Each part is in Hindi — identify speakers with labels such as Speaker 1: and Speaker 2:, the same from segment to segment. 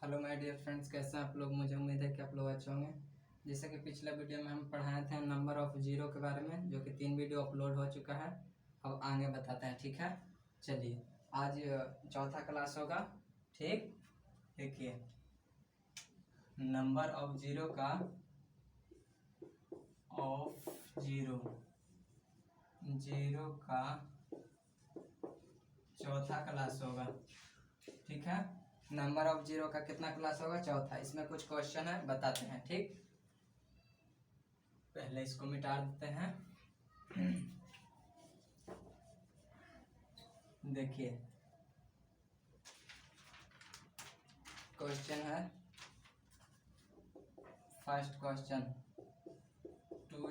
Speaker 1: हेलो माय डियर फ्रेंड्स, कैसे हैं आप लोग। मुझे उम्मीद है कि आप लोग अच्छे होंगे। जैसे कि पिछले वीडियो में हम पढ़ाए थे नंबर ऑफ जीरो के बारे में, जो कि 3 वीडियो अपलोड हो चुका है। अब आगे बताते हैं, ठीक है। चलिए, आज चौथा क्लास होगा, ठीक। देखिए, नंबर ऑफ जीरो का चौथा क्लास होगा, ठीक है। नंबर ऑफ जीरो का कितना क्लास होगा? चौथा। इसमें कुछ क्वेश्चन है, बताते हैं, ठीक। पहले इसको मिटा देते हैं। देखिए, क्वेश्चन है, फर्स्ट क्वेश्चन 2 ×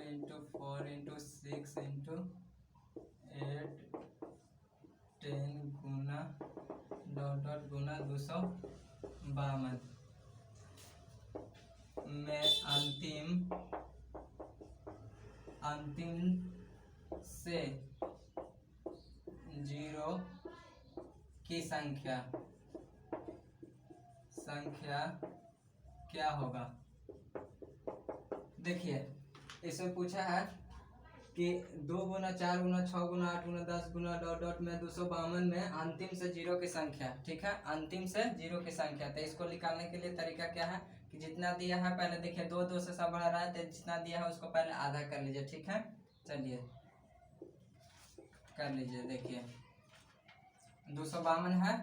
Speaker 1: 4 × 6 × 8 10 गुना गुना 252 में अंतिम से जीरो की संख्या क्या होगा? देखिए, इसमें पूछा है कि 2 × 4 × 6 × 8 × 10 × में 252 में अंतिम से जीरो की संख्या, ठीक है। अंतिम से जीरो की संख्या, तो इसको निकालने के लिए तरीका क्या है कि जितना दिया है पहले देखिए, 2 से सब बढ़ा रहा है, तो जितना दिया है उसको पहले आधा कर लीजिए, ठीक है। चलिए कर लीजिए। देखिए, 252 है,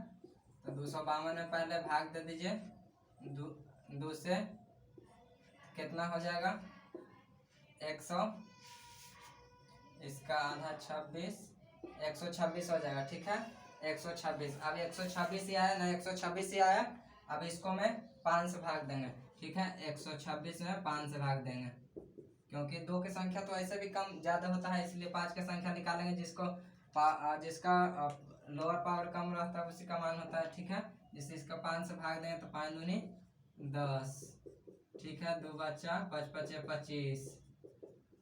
Speaker 1: तो 252 में पहले भाग दे दीजिए। 2 से कितना हो जाएगा? 100, इसका आधा 26, 126 हो जाएगा, ठीक है। 126, अब 126 ही आया ना, 126 ही आया। अब इसको मैं 5 से भाग देंगे, ठीक है। 126 में 5 से भाग देंगे, क्योंकि 2 की संख्या तो ऐसे भी कम ज़्यादा होता है, इसलिए 5 की संख्या निकालेंगे। जिसका लोअर पावर कम रहता है उसी का मान होता है, ठीक है। जिससे इसका 5 से भाग देंगे तो 5 दूनी 10, ठीक है। 2 बचा, 5 5 25,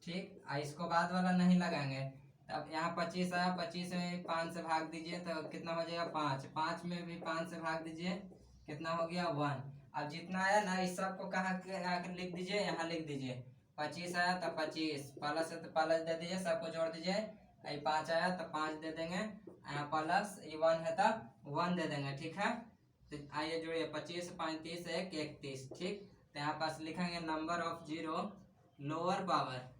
Speaker 1: ठीक। इसको बाद वाला नहीं लगाएंगे। अब यहाँ 25 आया, 25 में 5 से भाग दीजिए तो कितना हो जाएगा? 5। 5 में भी 5 से भाग दीजिए, कितना हो गया? 1। अब जितना आया ना, इस सब को कहाँ लिख दीजिए? यहाँ लिख दीजिए। 25 आया तो 25 प्लस है तो प्लस दे दीजिए, सबको जोड़ दीजिए। 5 आया तो 5 दे देंगे, यहाँ प्लस 1 है तो 1 दे देंगे, ठीक है। तो आइए जोड़िए, 25 35 1 31, ठीक। तो यहाँ पास लिखेंगे number of zero lower power,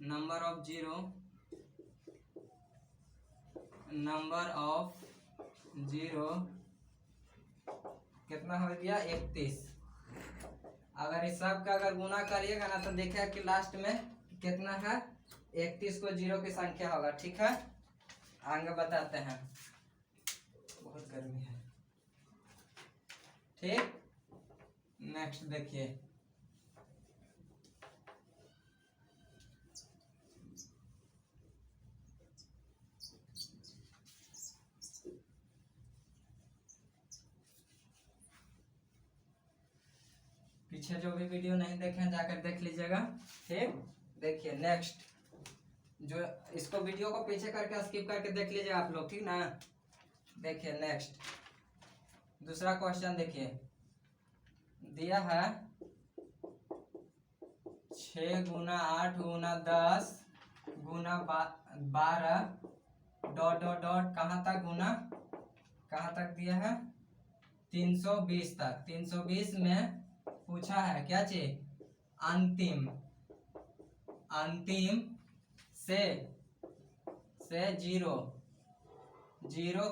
Speaker 1: number of zero कितना हो गया? 31। अगर इस सब का अगर गुना करिएगा ना, तो देखिए कि लास्ट में कितना है? 31 को जीरो की संख्या होगा, ठीक है। आगे बताते हैं, बहुत गर्मी है, ठीक। नेक्स्ट देखिए, पीछे जो भी वीडियो नहीं देखे जाकर देख लीजिएगा, ठीक। देखिए नेक्स्ट, जो इसको वीडियो को पीछे करके स्किप करके देख लीजिए आप लोग, ठीक ना। देखिए नेक्स्ट, दूसरा क्वेश्चन देखिए, दिया है 6 × 8 × 10 × 12 ... कहाँ तक गुना, कहाँ तक दिया है? 320 तक। 320 में पूछा है क्या चीज? अंतिम से जीरो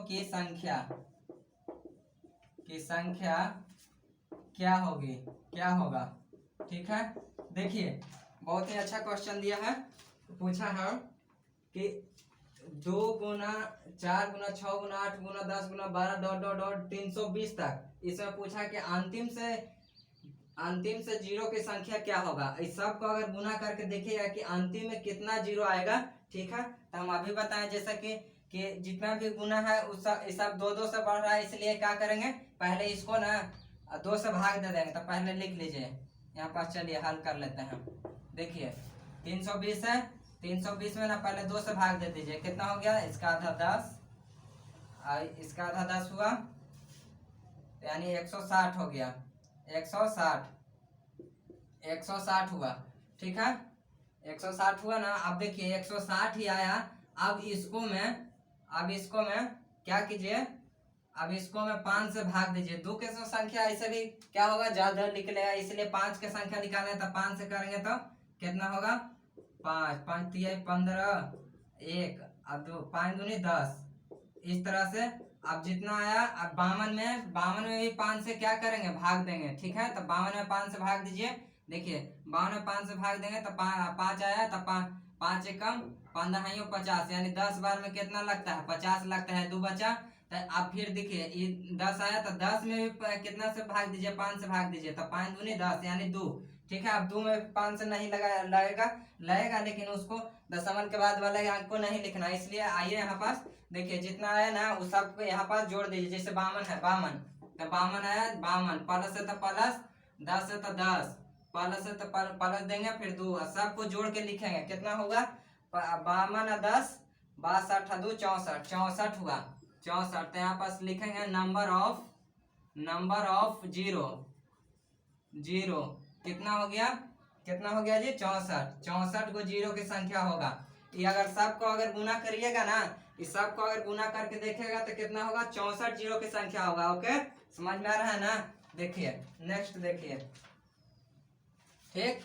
Speaker 1: की संख्या क्या होगा, ठीक है। देखिए, बहुत ही अच्छा क्वेश्चन दिया है। पूछा है कि 2 × 4 × 6 × 8 × 10 × 12 ... 320 तक। इसमें पूछा कि अंतिम से जीरो की संख्या क्या होगा। इस सब को अगर गुना करके देखिएगा कि अंतिम में कितना जीरो आएगा, ठीक है। तो हम अभी बताएं, जैसा कि जितना भी गुना है उस सब 2 से बढ़ रहा है, इसलिए क्या करेंगे? पहले इसको ना 2 से भाग दे देंगे। तो पहले लिख लीजिए यहाँ पास। चलिए हल कर लेते हैं। देखिए, 320 है, 320 में ना पहले 2 से भाग दे दीजिए, कितना हो गया? इसका आधा 10, इसका आधा 10 हुआ, यानी 160 हो गया। 160 160 हुआ, ठीक है 160 हुआ ना। अब देखिए 160 ही आया। अब इसको मैं क्या कीजिए, अब इसको मैं 5 से भाग दीजिए। दो के संख्या ऐसे भी क्या होगा, ज्यादा निकलेगा, इसलिए 5 के संख्या निकालना है तो 5 से करेंगे तो कितना होगा, 5 5 3 15 1 अब 2 5 दूनी 10। इस तरह से अब जितना आया, अब 52 में भी 5 से क्या करेंगे, भाग देंगे, ठीक है। तो 52 में 5 से भाग दीजिए। देखिए 52 में 5 से भाग देंगे तो 5 आया, तो 5 एकम 15 50, यानी 10 बार में कितना लगता है, 50 लगता है, 2 बचा। तो अब फिर देखिए ये 10 आया, तो 10 में भी कितना से भाग दीजिए, 5 से भाग दीजिए, तो 5 दूनी 10 यानी 2, ठीक है। अब 2 में 5 से नहीं लगेगा, लेकिन उसको दशमलव के बाद वाले अंक को नहीं लिखना, इसलिए आइए यहाँ पास देखिए जितना आया ना उस सबको यहाँ पास जोड़ दीजिए। जैसे 52 है, 52 तो 52 आया, 52 प्लस है तो प्लस, 10 है तो 10 प्लस है तो प्लस देंगे, फिर 2 सबको जोड़ के लिखेंगे, कितना होगा 52 10 62 2 64 64 हुआ 64। तो यहाँ पास लिखेंगे नंबर ऑफ जीरो कितना हो गया जी, 64 64 को जीरो की संख्या होगा। ये अगर सबको अगर गुना करिएगा ना, इस सबको अगर गुना करके देखेगा तो कितना होगा, 64 जीरो की संख्या होगा। ओके, समझ में आ रहा है ना। देखिए नेक्स्ट देखिए, ठीक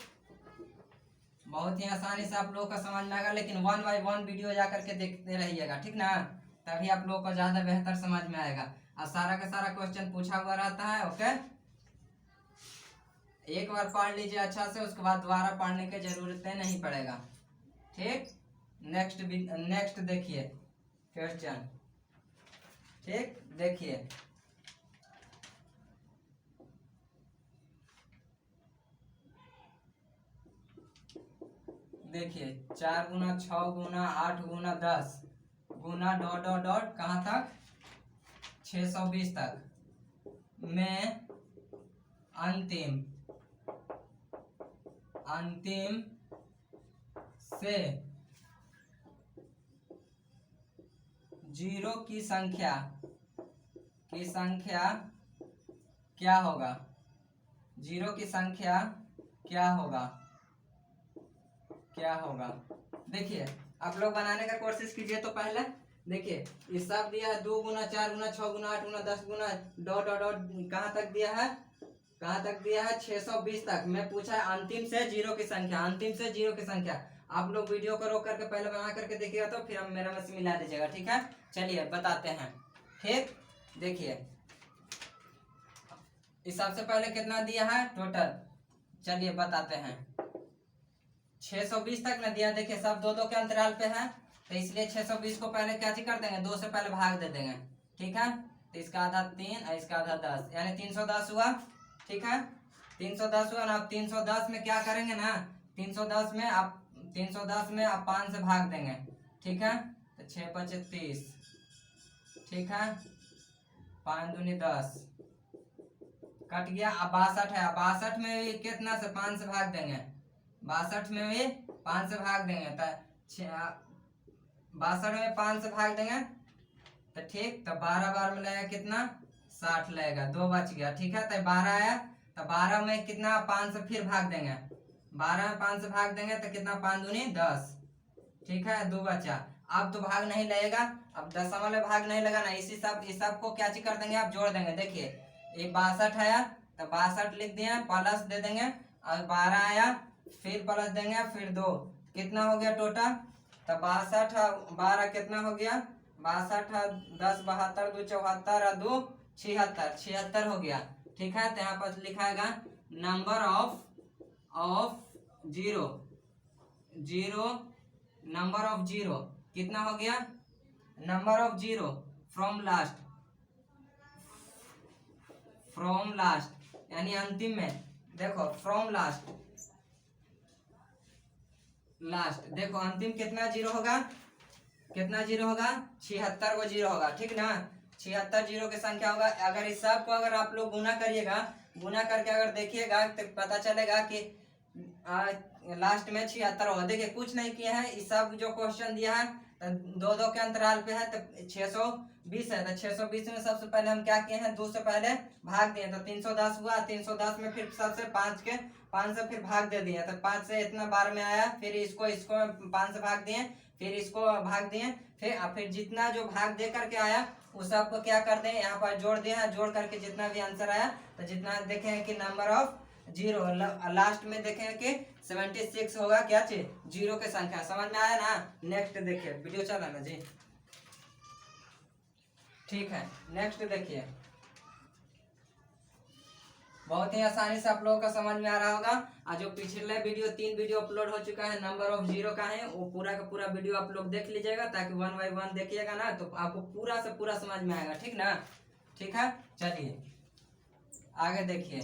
Speaker 1: बहुत ही आसानी से आप लोगों का समझ में आएगा, लेकिन 1 बाय 1 वीडियो जा करके देखते रहिएगा, ठीक ना, तभी आप लोगों को ज्यादा बेहतर समझ में आएगा। और सारा का सारा क्वेश्चन पूछा हुआ रहता है। ओके, एक बार पढ़ लीजिए अच्छा से, उसके बाद दोबारा पढ़ने की जरूरत नहीं पड़ेगा, ठीक। नेक्स्ट देखिए क्वेश्चन, ठीक देखिए देखिए 4 गुना 6 गुना 8 गुना 10 गुना डॉट डॉट डॉट कहाँ तक, 620 तक में अंतिम से जीरो की संख्या क्या होगा, जीरो की संख्या क्या होगा। देखिए आप लोग बनाने का कोशिश कीजिए। तो पहले देखिए ये सब दिया है, 2 गुना 4 गुना 6 गुना 8 गुना 10 गुना डॉट डॉट डॉट कहाँ तक दिया है, 620 तक। मैं पूछा है अंतिम से जीरो की संख्या। आप लोग वीडियो को रोक करके पहले बना करके देखिएगा, तो फिर हम मेरा में से मिला दीजिएगा, ठीक है। चलिए बताते हैं, ठीक देखिए इस सबसे पहले कितना दिया है टोटल, चलिए बताते हैं। 620 तक न दिया, देखिए सब 2 के अंतराल पे है, तो इसलिए 620 को पहले क्या कर देंगे, 2 से पहले भाग दे देंगे, ठीक है। तो इसका आधा 3 और इसका आधा 10, यानी 310 हुआ, ठीक है 310 हुआ ना। अब 310 में क्या करेंगे ना, 310 में आप 5 से भाग देंगे, ठीक है। तो 6 5 30, ठीक है 5 दूनी 10 कट गया। अब 62 है, 62 में भी कितना से 5 से भाग देंगे, 62 में भी 5 से भाग देंगे, तो 62 में 5 से भाग देंगे तो ठीक। तो 12 बार में लगेगा कितना, 60 लगेगा, 2 बच गया, ठीक है। तो 12 आया, तो 12 में कितना 5 से फिर भाग देंगे, 12 में 5 से भाग देंगे तो कितना 5 दूनी 10, ठीक है 2 बचा। अब तो भाग नहीं लगेगा, अब दशमलव में भाग नहीं लगाना, इस सब को क्या कर देंगे, आप जोड़ देंगे। देखिए ये 62 आया तो 62 लिख दिया, प्लस दे देंगे, और 12 आया फिर प्लस देंगे, फिर 2, कितना हो गया टोटल। तो 62 12 कितना हो गया, 62 10 72 2 74 और 2 76 हो गया, ठीक है। तो यहाँ पर लिखाएगा नंबर ऑफ जीरो कितना हो गया, number of zero from last यानी अंतिम में। देखो फ्रॉम लास्ट देखो अंतिम कितना जीरो होगा, 76 को जीरो होगा, ठीक ना। 76 जीरो की संख्या होगा। अगर इस सब को अगर आप लोग गुना करिएगा, गुना करके अगर देखिएगा तो पता चलेगा कि लास्ट में 76 होगा। देखिए कुछ नहीं किया है, इस सब जो क्वेश्चन दिया है तो दो दो के अंतराल पे है, तो 620 है। तो 620 में सबसे पहले हम क्या किए हैं, 2 से पहले भाग दिए, तो 310 हुआ। 310 में फिर सबसे 5 से फिर भाग दे दिए, तो 5 से इतना 12 में आया। फिर इसको 5 से भाग दिए, फिर इसको भाग दिए, फिर जितना जो भाग दे करके आया उस सबको क्या कर दें, यहाँ पर जोड़ दिया। जोड़ करके जितना भी आंसर आया, तो जितना देखेंगे कि नंबर ऑफ जीरो, लास्ट में देखेंगे कि 76 होगा क्या चीज, जीरो के संख्या। समझ में आया ना। नेक्स्ट देखिए, वीडियो चला ना जी, ठीक है। नेक्स्ट देखिए, बहुत ही आसानी से आप लोगों का समझ में आ रहा होगा। आज जो पिछले वीडियो 3 वीडियो अपलोड हो चुका है नंबर ऑफ जीरो का है, वो पूरा का पूरा वीडियो आप लोग देख लीजिएगा, ताकि 1 बाय 1 देखिएगा ना, तो आपको पूरा से पूरा समझ में आएगा, ठीक ना। ठीक है, चलिए आगे देखिए,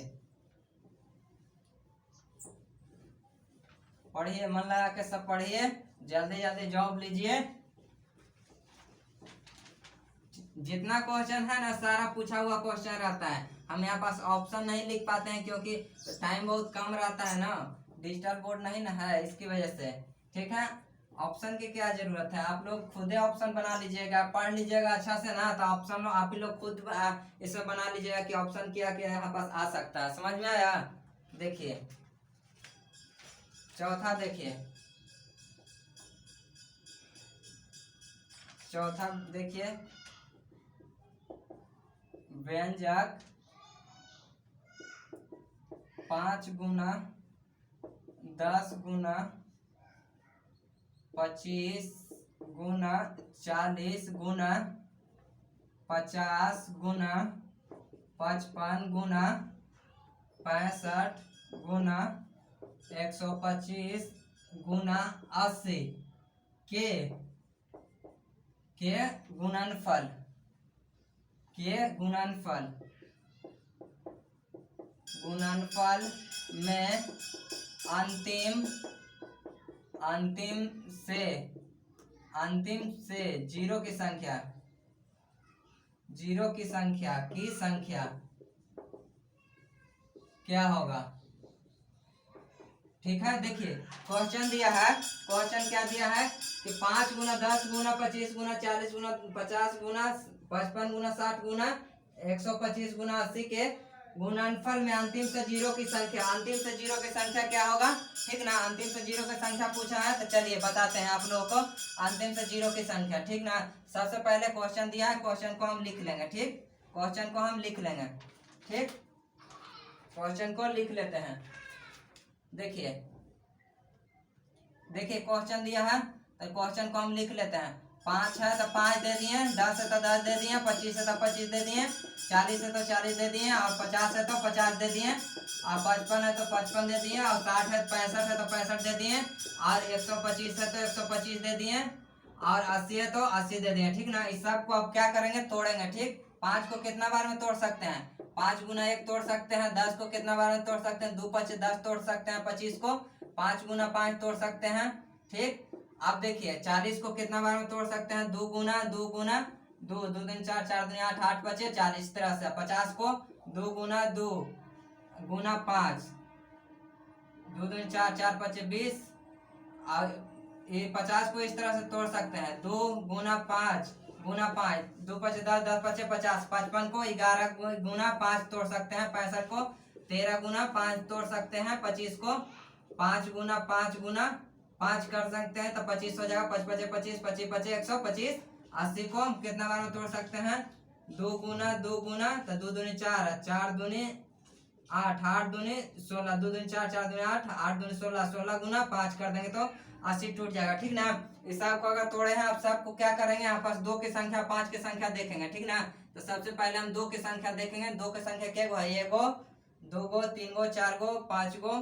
Speaker 1: पढ़िए, मन लगा के सब पढ़िए, जल्दी जल्दी जॉब लीजिए। जितना क्वेश्चन है ना, सारा पूछा हुआ क्वेश्चन रहता है। हम यहाँ पास ऑप्शन नहीं लिख पाते हैं क्योंकि टाइम बहुत कम रहता है ना, डिजिटल बोर्ड नहीं ना है, इसकी वजह से। ठीक है, ऑप्शन की क्या जरूरत है, आप लोग खुद ऑप्शन बना लीजिएगा, पढ़ लीजिएगा अच्छा से ना, तो ऑप्शन आप ही लोग खुद इसे बना लीजिएगा कि ऑप्शन क्या क्या यहाँ पास आ सकता है। समझ में आया। देखिए चौथा, देखिए चौथा, देखिए व्यंजक 5 गुना 10 गुना 25 गुना 40 गुना 50 गुना 55 गुना 65 गुना 125 गुना 80 के गुणनफल में अंतिम से जीरो की संख्या क्या होगा। ठीक है, देखिए क्वेश्चन दिया है, क्वेश्चन क्या दिया है कि 5 गुना 10 गुना 25 गुना 40 गुना 50 गुना 55 गुना 60 गुना 125 गुना 80 के गुणनफल में अंतिम से जीरो की संख्या। अंतिम से जीरो की संख्या क्या होगा, ठीक ना। अंतिम से जीरो की संख्या पूछा है, तो चलिए बताते हैं आप लोगों को अंतिम से जीरो की संख्या, ठीक ना। सबसे पहले क्वेश्चन दिया है, क्वेश्चन को हम लिख लेंगे, ठीक। क्वेश्चन को हम लिख लेंगे, ठीक, क्वेश्चन को लिख लेते हैं। देखिए क्वेश्चन दिया है, तो क्वेश्चन को हम लिख लेते हैं। 5 है तो 5 दे दिए, 10 है तो 10 दे दिए, 25 है तो 25 दे दिए, 40 है तो 40 दे दिए, और 50 है तो 50 दे दिए, और 55 है तो 55 दे दिए, और 60 है 65 है तो 65 दे दिए, और 125 है तो 125 दे दिए, और 80 है तो 80 दे दिए, ठीक ना। इस सब को अब क्या करेंगे, तोड़ेंगे, ठीक। 5 को कितना बार में तोड़ सकते हैं, 5 गुना 1 तोड़ सकते हैं। 10 को कितना बार में तोड़ सकते हैं, 2 5 10 तोड़ सकते हैं। 25 को 5 गुना 5 तोड़ सकते हैं, ठीक। अब देखिए 40 को कितना बार में तोड़ सकते हैं, 2 गुना 2 2 दिन 4 4 दिन 8 8 बचे 40, इस तरह से। 50 को 2 गुना 2 गुना 5, 2 दिन 4 4 5 20, और ये 50 को इस तरह से तोड़ सकते हैं, 2 गुना 5 गुना 5, 2 5 10 10 5 50। 55 को 11 गुना 5 तोड़ सकते हैं। 65 को 13 गुना 5 तोड़ सकते हैं। 25 को 5 गुना 5 कर सकते हैं, तो 25 हो जाएगा। 5 5 25 25 25 125। 80 को हम कितना बार में तोड़ सकते हैं, 2 गुना तो 2 दूनी 4, 4 दूनी 8, 8 दूनी 16, 2 दूनी 4 4 दूनी 8, 8 दूनी 16, 16 गुना 5 कर देंगे तो 80 टूट जाएगा, ठीक ना। इस सब को अगर तोड़े हैं, आप सबको क्या करेंगे, यहाँ पास 2 की संख्या 5 की संख्या देखेंगे, ठीक ना। तो सबसे पहले हम 2 की संख्या देखेंगे। 2 की संख्या क्या है, 1 गो 2 गो 3 गो 4 गो 5 गो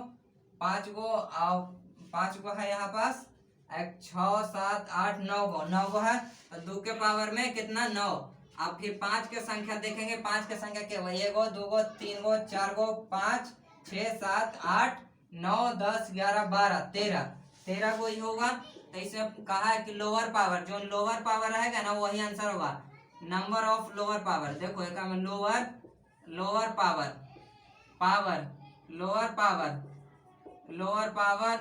Speaker 1: 5 गो, और 5 गो है यहाँ पास 1 6 7 8 9 गो 9 गो है। तो 2 के पावर में कितना, 9। अब फिर 5 के संख्या देखेंगे। 5 के संख्या क्या है, 1 गो 2 गो 3 गो 4 गो 5 6 7 8 9 10 11 12 13 गो ही होगा। तो इसे कहा है कि लोअर पावर, जो लोअर पावर रहेगा ना वही आंसर होगा। नंबर ऑफ लोअर पावर, देखो एक lower power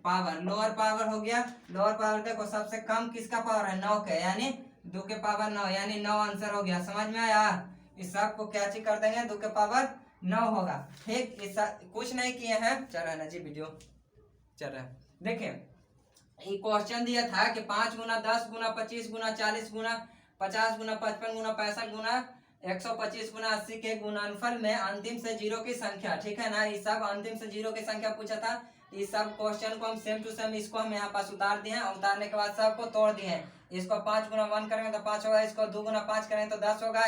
Speaker 1: power, lower power हो गया। लोअर पावर देखो सबसे कम किसका पावर है, 9 का, यानी 2 के पावर 9, यानी 9 आंसर हो गया। समझ में आया? इस सब को क्या चीज कर देंगे, 2 के पावर 9 होगा। ठीक, इस कुछ नहीं किए हैं, चल रहा है ना जी, वीडियो चल रहा है। देखिए ये क्वेश्चन दिया था कि 5 गुना 10 गुना 25 गुना 40 गुना 50 गुना 55 गुना 65 गुना 125 गुना 80 के गुणनफल में अंतिम से जीरो की संख्या। ठीक है ना, ये सब अंतिम से जीरो की संख्या पूछा था। इस सब क्वेश्चन को हम सेम टू सेम इसको हम यहाँ पास उतार दिए हैं, उतारने के बाद सबको तोड़ दिए हैं। इसको 5 गुना 1 करेंगे तो 5 होगा, इसको 2 गुना 5 करेंगे तो 10 होगा,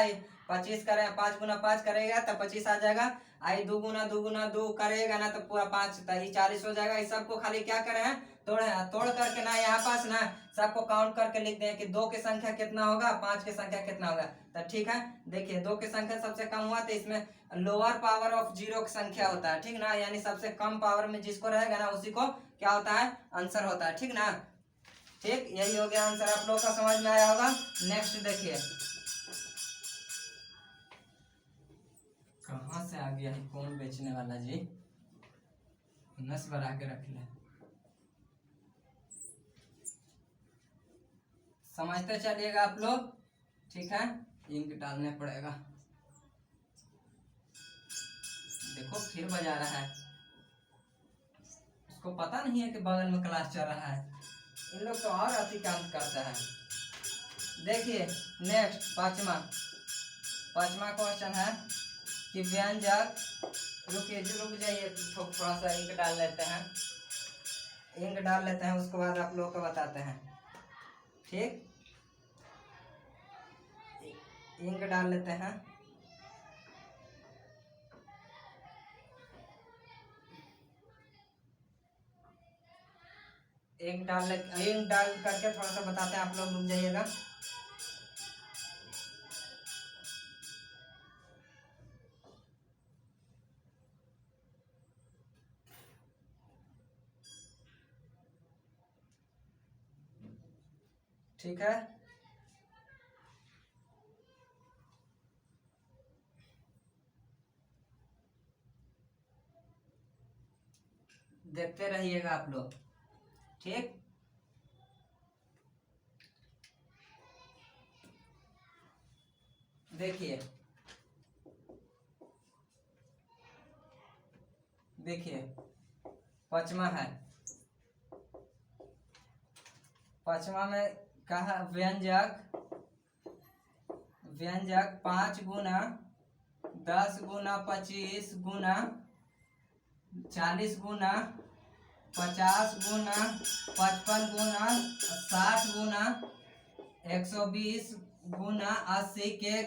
Speaker 1: 25 करें 5 गुना 5 करेगा तो 25 आ जाएगा। आई 2 गुना 2 करेगा ना तो पूरा 5 40 हो जाएगा। इस सबको खाली क्या करे हैं, तोड़े हैं। तोड़ करके ना यहाँ पास ना सबको काउंट करके लिख दें कि 2 की संख्या कितना होगा, 5 की संख्या कितना होगा। तो ठीक है, देखिए 2 की संख्या सबसे कम हुआ तो इसमें लोअर पावर ऑफ जीरो की संख्या होता है। ठीक ना, यानी सबसे कम पावर में जिसको रहेगा ना उसी को क्या होता है, आंसर होता है। ठीक ना, ठीक, यही हो गया आंसर। आप लोग का समझ में आया होगा। नेक्स्ट देखिए कहाँ से आ गया है, कौन बेचने वाला जी, नस बना के रख ले। समझते चलिएगा आप लोग। ठीक है, इंक डालने पड़ेगा। देखो फिर बजा रहा है, उसको पता नहीं है कि बगल में क्लास चल रहा है। इन लोग तो और अति काम करता है। देखिए नेक्स्ट पांचवा क्वेश्चन है कि व्यंजक, रुक जाइए, थोड़ा सा इंक डाल लेते हैं, उसके बाद आप लोग को बताते हैं। ठीक, इंक डाल लेते हैं। इंक डाल करके थोड़ा सा बताते हैं, आप लोग रुक जाइएगा। ठीक है, देखते रहिएगा आप लोग। ठीक, देखिए पांचवा में कहा व्यंजक 5 गुना 10 गुना 25 गुना 40 गुना 50 गुना 55 गुना 60 गुना 120 गुना 80 के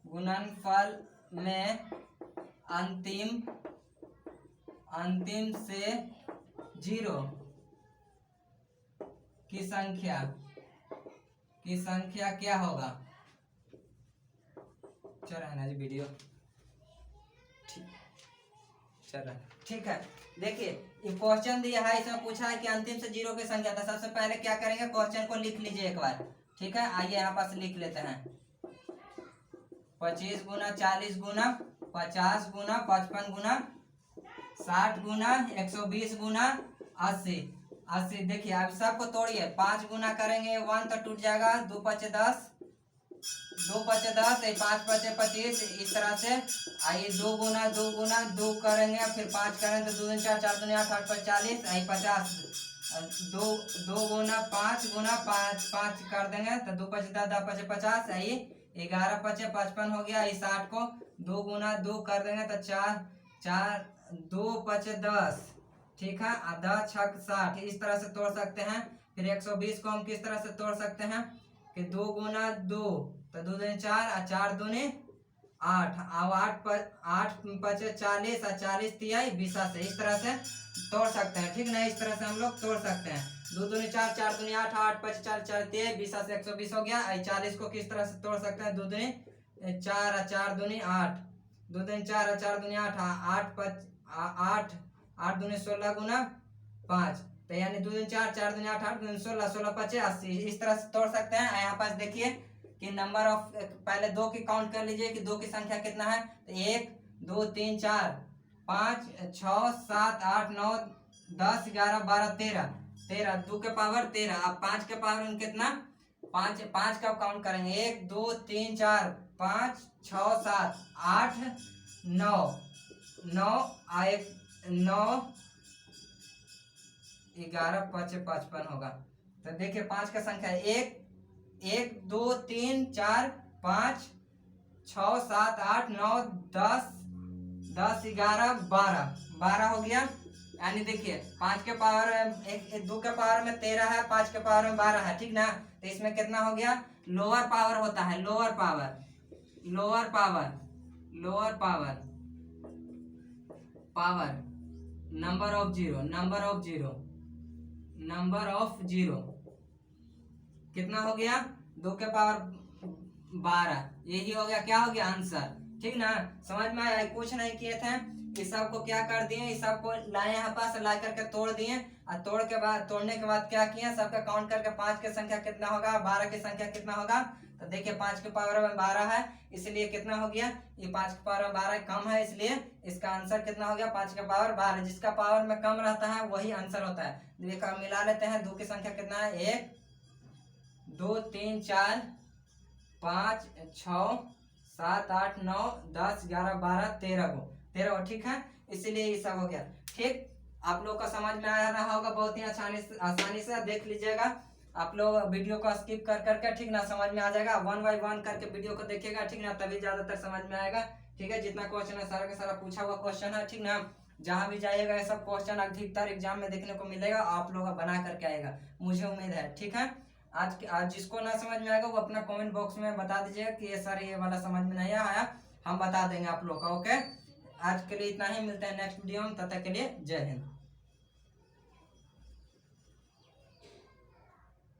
Speaker 1: गुणनफल में अंतिम से जीरो की संख्या क्या होगा। चल रहा है ना जी वीडियो, चल रहा है। ठीक है, देखिए ये क्वेश्चन दिया है, इसमें पूछा है कि अंतिम से जीरो की संख्या। तो सबसे पहले क्या करेंगे, क्वेश्चन को लिख लीजिए एक बार। ठीक है, आइए यहाँ पास लिख लेते हैं। 25 गुना 40 गुना 50 गुना 55 गुना 60 गुना 120 गुना 80। देखिए अब सबको तोड़िए। 5 गुना करेंगे 1 तो टूट जाएगा, 2 पचे 10, 5 पचे 25, इस तरह से। आइए 2 गुना 2 करेंगे, फिर 5 करेंगे तो 2 दूनी 4, 4 दूनी 8, 8 5 40, 50। 2 गुना 5 गुना 5 कर देंगे तो 2 पचे 10, 10 पचे 50, 11 पचे 55 हो गया। इस 8 को 2 गुना 2 कर देंगे तो 4 2 पचे 10। ठीक है, 10 छक 60, इस तरह से तोड़ सकते हैं। फिर 120 को हम किस तरह से तोड़ सकते हैं कि 2 गुना 2 तो 2 दूनी 4 और 4 दूनी 8, अब 8 पचे 40 और 40 तिहाई 20 से, इस तरह से तोड़ सकते हैं। ठीक ना, इस तरह से हम लोग तोड़ सकते हैं। 2 दूनी 4, 4 दूनी 8, 8 पचे 4, 4 तिहाई 20 से 120 हो गया। 40 को किस तरह से तोड़ सकते हैं, 2 दूनी 4 और 4 दूनी 8, 2 दूनी 4 और 4 दूनी 8, 8 दूनी 16 गुना 5, तो यानी 2 दूनी 4, 4 दूनी 8, 8 दूनी 16, 16 पचे 80, इस तरह से तोड़ सकते हैं। यहाँ पास देखिए कि नंबर ऑफ, पहले 2 की काउंट कर लीजिए कि 2 की संख्या कितना है। तो 1 2 3 4 5 6 7 8 9 10 11 12 13 13 2 के पावर 13। अब 5 के पावर में कितना, 5 5 का काउंट करेंगे 1 2 3 4 5 6 7 8 9 9 1 9 11 5 55 होगा। तो देखिए 5 का संख्या 1 1 2 3 4 5 6 7 8 9 10 10 11 12 12 हो गया। यानी देखिए 5 के पावर में 2 के पावर में 13 है, 5 के पावर में 12 है, ठीक ना। तो इसमें कितना हो गया, लोअर पावर होता है, lower power lower power lower power power number of zero number of zero number of zero कितना हो गया, 2 के पावर 12। यही हो गया, क्या हो गया आंसर, ठीक ना। समझ में आया, कुछ नहीं किए थे, इस सब को क्या कर दिए, इस सब को लाए यहाँ पास, ला करके तोड़ दिए और तोड़ने के बाद क्या किए, सबका काउंट करके 5 की संख्या कितना होगा, 12 की संख्या कितना होगा। तो देखिए 5 के पावर में 12 है, इसलिए कितना हो गया, ये 5 के पावर में 12 कम है, इसलिए इसका आंसर कितना हो गया, 5 के पावर 12। जिसका पावर में कम रहता है वही आंसर होता है। देखो मिला लेते हैं, 2 की संख्या कितना है, 1 2 3 4 5 6 7 8 9 10 11 12 13 ठीक है, इसीलिए ये सब हो गया। ठीक, आप लोग का समझ में आ रहा होगा बहुत ही आसानी से देख लीजिएगा। आप लोग वीडियो को स्किप कर करके, ठीक ना, समझ में आ जाएगा। 1 बाय 1 करके वीडियो को देखिएगा, ठीक ना, तभी ज्यादातर समझ में आएगा। ठीक है, जितना क्वेश्चन है सारा का सारा पूछा हुआ क्वेश्चन है, ठीक ना। जहाँ भी जाइएगा ये सब क्वेश्चन अधिकतर एग्जाम में देखने को मिलेगा, आप लोग बना करके आएगा, मुझे उम्मीद है। ठीक है, आज जिसको ना समझ में आएगा वो अपना कमेंट बॉक्स में बता दीजिएगा कि ये सर ये वाला समझ में नहीं आया, हम बता देंगे आप लोग का। ओके, आज के लिए इतना ही, मिलते हैं नेक्स्ट वीडियो में, तब तक के लिए जय हिंद।